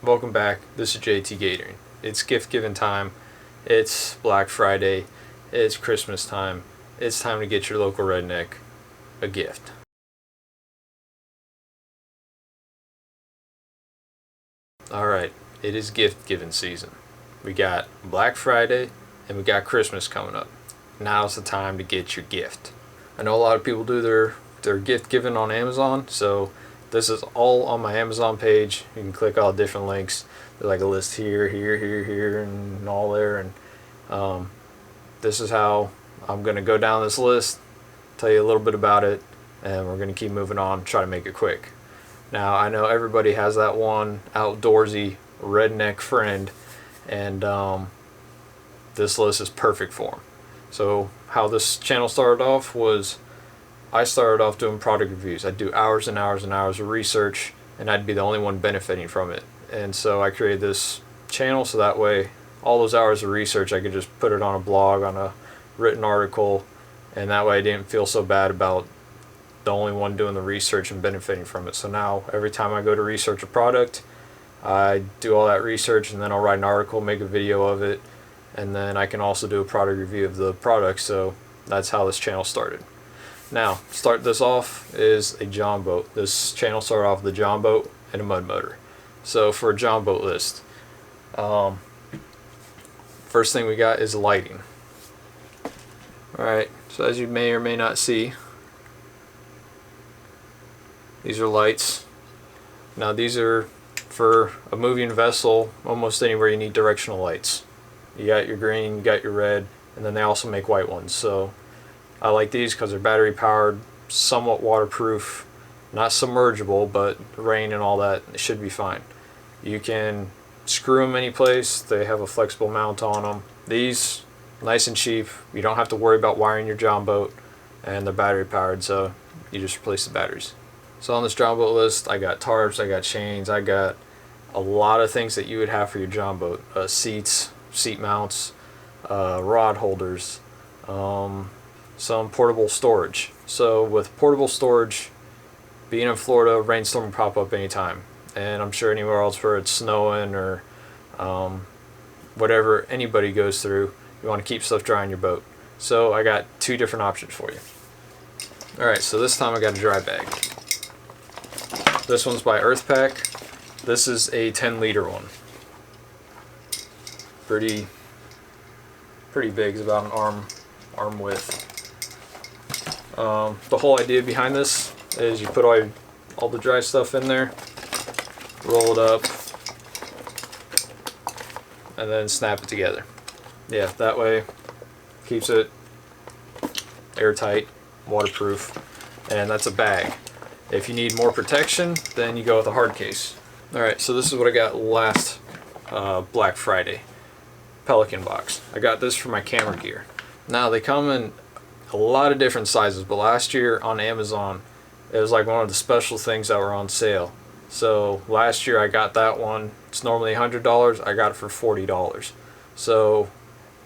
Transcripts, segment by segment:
welcome back. This is JTgatoring. It's gift giving time. It's Black Friday. It's Christmas time. It's time to get your local redneck a gift. Alright, it is gift giving season. We got Black Friday and we got Christmas coming up. Now's the time to get your gift. I know a lot of people do their gift giving on Amazon, so this is all on my Amazon page. You can click all different links. There's like a list here, and all there. And this is how I'm going to go down this list, tell you a little bit about it, and we're going to keep moving on, try to make it quick. Now, I know everybody has that one outdoorsy redneck friend, and this list is perfect for them. So how this channel started off was I started off doing product reviews. I'd do hours and hours and hours of research, and I'd be the only one benefiting from it. And so I created this channel so that way all those hours of research I could just put it on a blog, on a written article, and that way I didn't feel so bad about the only one doing the research and benefiting from it. So now every time I go to research a product, I do all that research and then I'll write an article, make a video of it, and then I can also do a product review of the product. So that's how this channel started. Now, start this off is a John boat. This channel started off with a John boat and a mud motor. So for a John boat list, first thing we got is lighting. Alright, so as you may or may not see, these are lights. Now these are for a moving vessel, almost anywhere you need directional lights. You got your green, you got your red, and then they also make white ones. So I like these because they're battery powered, somewhat waterproof, not submergible, but rain and all that, it should be fine. You can screw them any place. They have a flexible mount on them. These, nice and cheap. You don't have to worry about wiring your John boat, and they're battery powered, so you just replace the batteries. So on this John boat list, I got tarps, I got chains, I got a lot of things that you would have for your John boat. Seats, seat mounts, rod holders, some portable storage. So with portable storage, being in Florida, rainstorm can pop up anytime, and I'm sure anywhere else where it's snowing or whatever anybody goes through, you want to keep stuff dry in your boat. So I got two different options for you. Alright, so this time I got a dry bag. This one's by Earthpack. This is a 10-liter one. Pretty big, it's about an arm width. The whole idea behind this is you put all the dry stuff in there, roll it up, and then snap it together. Yeah, that way keeps it airtight, waterproof, and that's a bag. If you need more protection, then you go with a hard case. Alright, so this is what I got last Black Friday. Pelican box. I got this for my camera gear. Now they come in a lot of different sizes, but last year on Amazon it was like one of the special things that were on sale. So last year I got that one. It's normally $100. I got it for $40. So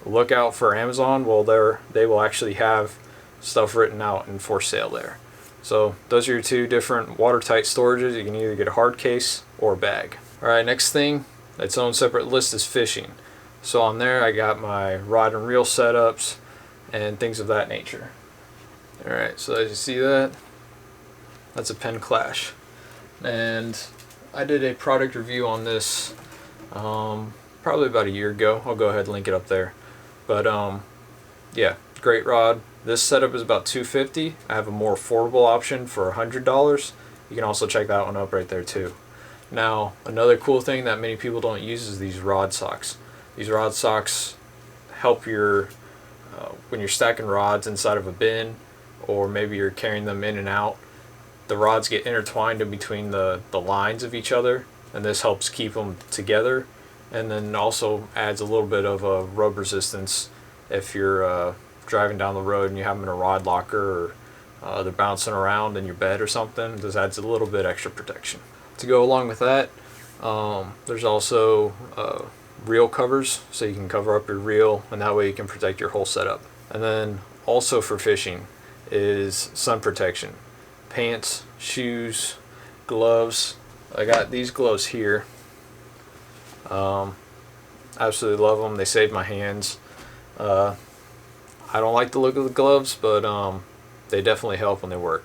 look out for Amazon. Well, they will actually have stuff written out and for sale there. So those are your two different watertight storages. You can either get a hard case or a bag. Alright, next thing, its own separate list is fishing. So on there I got my rod and reel setups and things of that nature. Alright, so as you see that's a Penn Clash. And I did a product review on this probably about a year ago. I'll go ahead and link it up there. But yeah, great rod. This setup is about $250. I have a more affordable option for $100. You can also check that one up right there too. Now, another cool thing that many people don't use is these rod socks. These rod socks help your when you're stacking rods inside of a bin, or maybe you're carrying them in and out, the rods get intertwined in between the lines of each other, and this helps keep them together, and then also adds a little bit of a rub resistance if you're driving down the road and you have them in a rod locker, or they're bouncing around in your bed or something. This adds a little bit extra protection. To go along with that, there's also reel covers, so you can cover up your reel, and that way you can protect your whole setup. And then also for fishing is sun protection. Pants, shoes, gloves. I got these gloves here. Absolutely love them. They save my hands. I don't like the look of the gloves, but they definitely help when they work.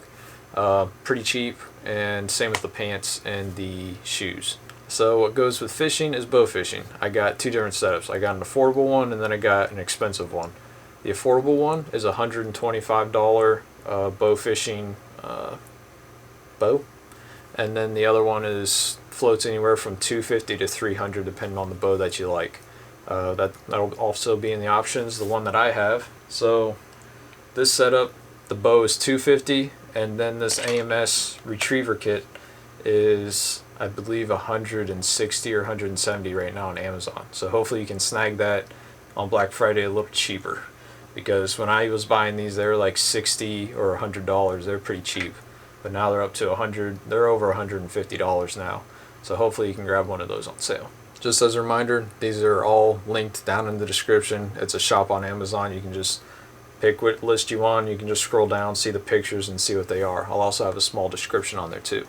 Pretty cheap, and same with the pants and the shoes. So what goes with fishing is bow fishing. I got two different setups. I got an affordable one, and then I got an expensive one. The affordable one is a $125 bow fishing bow, and then the other one is floats anywhere from $250 to $300 depending on the bow that you like. That'll also be in the options, the one that I have. So this setup, the bow is $250, and then this AMS retriever kit is, I believe, $160 or $170 right now on Amazon. So hopefully you can snag that on Black Friday a little cheaper, because when I was buying these, they were like $60 or $100. They're pretty cheap, but now they're up to $100. They're over $150 now. So hopefully you can grab one of those on sale. Just as a reminder, these are all linked down in the description. It's a shop on Amazon. You can just pick what list you want. You can just scroll down, see the pictures, and see what they are. I'll also have a small description on there too.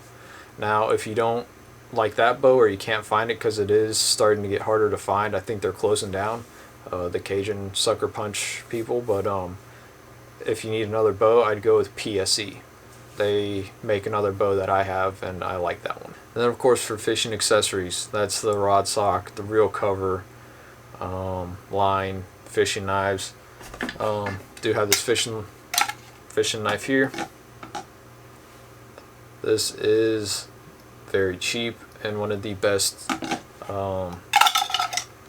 Now, if you don't like that bow, or you can't find it because it is starting to get harder to find, I think they're closing down, the Cajun Sucker Punch people. But if you need another bow, I'd go with PSE. They make another bow that I have, and I like that one. And then of course for fishing accessories, that's the rod sock, the reel cover, line, fishing knives. Do have this fishing knife here. This is very cheap and one of the best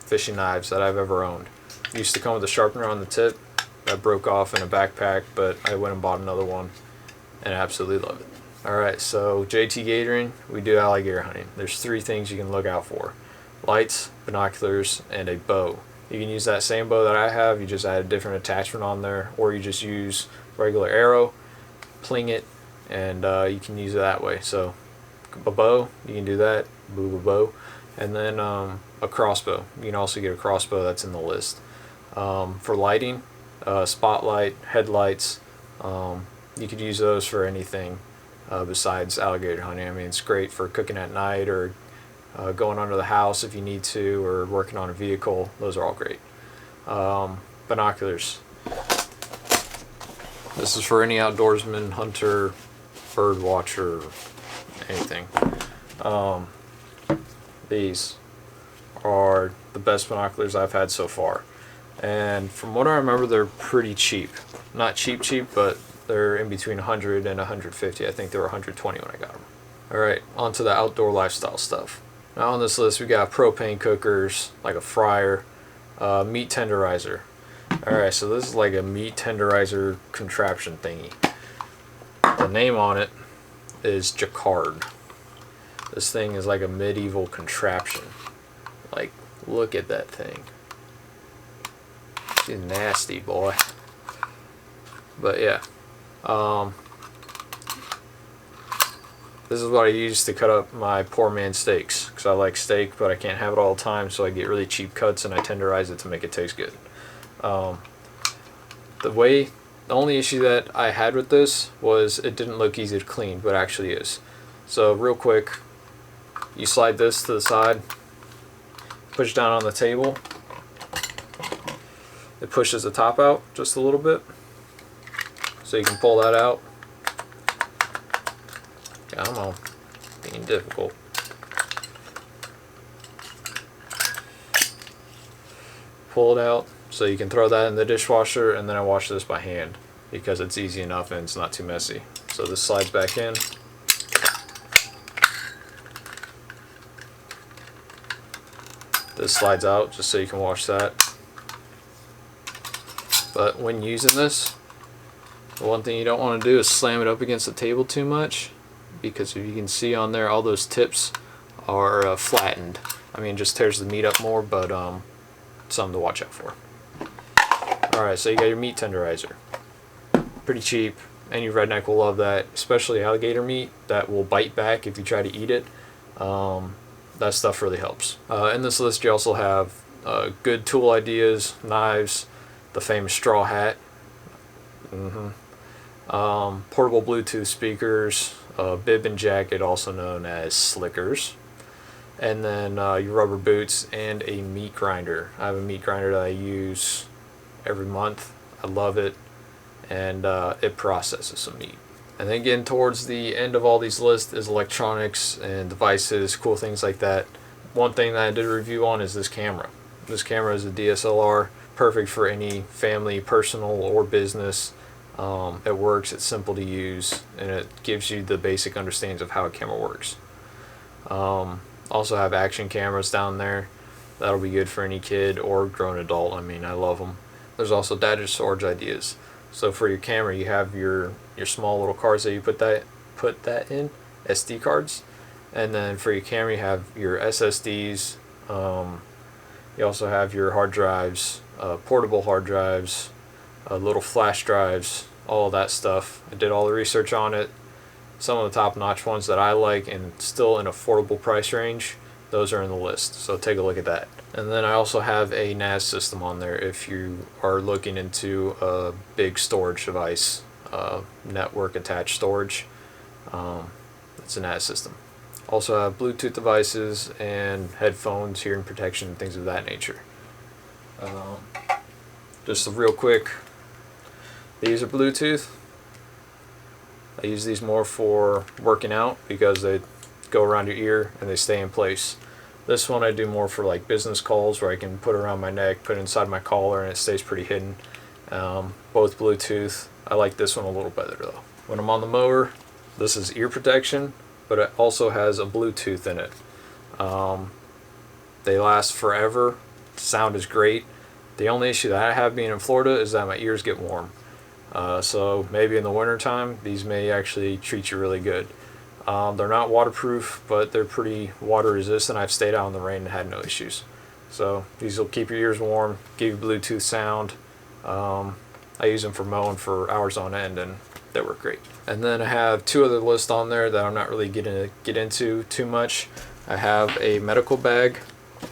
fishing knives that I've ever owned. It used to come with a sharpener on the tip that broke off in a backpack, but I went and bought another one and I absolutely love it. Alright, so JTgatoring, we do alligator hunting. There's three things you can look out for: lights, binoculars, and a bow. You can use that same bow that I have, you just add a different attachment on there, or you just use regular arrow, pling it, and you can use it that way. So a bow, you can do that, bow, and then a crossbow. You can also get a crossbow that's in the list. For lighting, spotlight, headlights, you could use those for anything besides alligator hunting. I mean, it's great for cooking at night, or going under the house if you need to, or working on a vehicle. Those are all great. Binoculars. This is for any outdoorsman, hunter, bird watcher, anything. These are the best binoculars I've had so far, and from what I remember, they're pretty cheap. Not cheap, but they're in between 100 and 150. I think they were 120 when I got them. Alright, on to the outdoor lifestyle stuff. Now on this list we got propane cookers, like a fryer, meat tenderizer. Alright, so this is like a meat tenderizer contraption thingy. The name on it is Jacquard. This thing is like a medieval contraption. Like, look at that thing. She's nasty, boy. But yeah. This is what I use to cut up my poor man steaks, because I like steak, but I can't have it all the time, so I get really cheap cuts and I tenderize it to make it taste good. The only issue that I had with this was it didn't look easy to clean, but it actually is. So real quick, you slide this to the side, push down on the table, it pushes the top out just a little bit, so you can pull that out. Come on, being difficult. Pull it out so you can throw that in the dishwasher, and then I wash this by hand because it's easy enough and it's not too messy. So this slides back in. This slides out just so you can wash that. But when using this, the one thing you don't want to do is slam it up against the table too much, because if you can see on there, all those tips are flattened. I mean, it just tears the meat up more, but something to watch out for. Alright, so you got your meat tenderizer. Pretty cheap. Any redneck will love that, especially alligator meat that will bite back if you try to eat it. That stuff really helps. In this list you also have good tool ideas, knives, the famous straw hat, portable Bluetooth speakers, bib and jacket, also known as slickers, and then your rubber boots and a meat grinder. I have a meat grinder that I use every month. I love it, and it processes some meat. And then getting towards the end of all these lists is electronics and devices, cool things like that. One thing that I did a review on is this camera. This camera is a DSLR, perfect for any family, personal, or business. It works, it's simple to use, and it gives you the basic understanding of how a camera works. Also have action cameras down there. That'll be good for any kid or grown adult. I mean, I love them. There's also data storage ideas. So for your camera, you have your small little cards that you put that in, SD cards, and then for your camera you have your SSDs. You also have your hard drives, portable hard drives, little flash drives, all that stuff. I did all the research on it. Some of the top-notch ones that I like and still in affordable price range, those are in the list, so take a look at that. And then I also have a NAS system on there if you are looking into a big storage device, network attached storage. It's a NAS system. Also have Bluetooth devices and headphones, hearing protection, things of that nature. Just real quick, these are Bluetooth. I use these more for working out because they go around your ear and they stay in place. This one I do more for like business calls where I can put it around my neck, put it inside my collar, and it stays pretty hidden. Both Bluetooth. I like this one a little better though. When I'm on the mower, this is ear protection, but it also has a Bluetooth in it. They last forever. Sound is great. The only issue that I have being in Florida is that my ears get warm. So maybe in the winter time, these may actually treat you really good. They're not waterproof, but they're pretty water resistant. I've stayed out in the rain and had no issues. So these will keep your ears warm, give you Bluetooth sound. I use them for mowing for hours on end, and they work great. And then I have two other lists on there that I'm not really get into too much. I have a medical bag.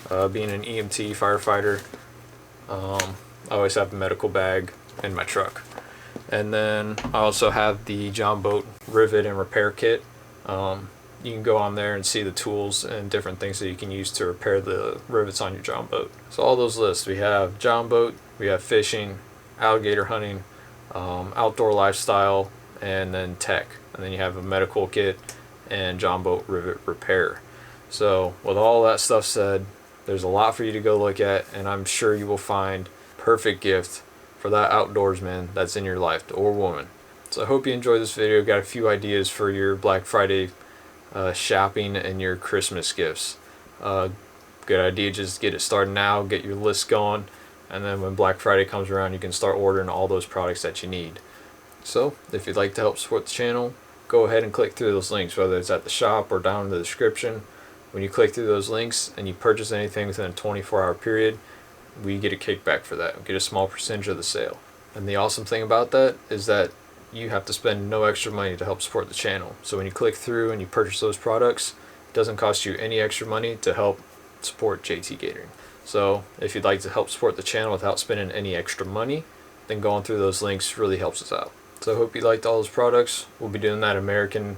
Being an EMT firefighter, I always have a medical bag in my truck. And then I also have the John Boat rivet and repair kit. You can go on there and see the tools and different things that you can use to repair the rivets on your John Boat. So all those lists, we have John Boat, we have fishing, alligator hunting, outdoor lifestyle, and then tech. And then you have a medical kit and John Boat rivet repair. So with all that stuff said, there's a lot for you to go look at, and I'm sure you will find perfect gift for that outdoorsman that's in your life, or woman. So I hope you enjoyed this video. Got a few ideas for your Black Friday shopping and your Christmas gifts. Good idea, just get it started now, get your list going, and then when Black Friday comes around you can start ordering all those products that you need. So if you'd like to help support the channel, go ahead and click through those links, whether it's at the shop or down in the description. When you click through those links and you purchase anything within a 24-hour period, we get a kickback for that. We get a small percentage of the sale. And the awesome thing about that is that you have to spend no extra money to help support the channel. So when you click through and you purchase those products, it doesn't cost you any extra money to help support JTgatoring. So if you'd like to help support the channel without spending any extra money, then going through those links really helps us out. So I hope you liked all those products. We'll be doing that American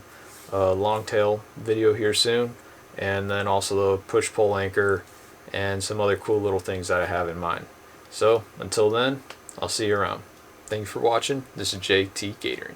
longtail video here soon, and then also the push-pull anchor and some other cool little things that I have in mind. So until then, I'll see you around. Thank you for watching. This is JTgatoring.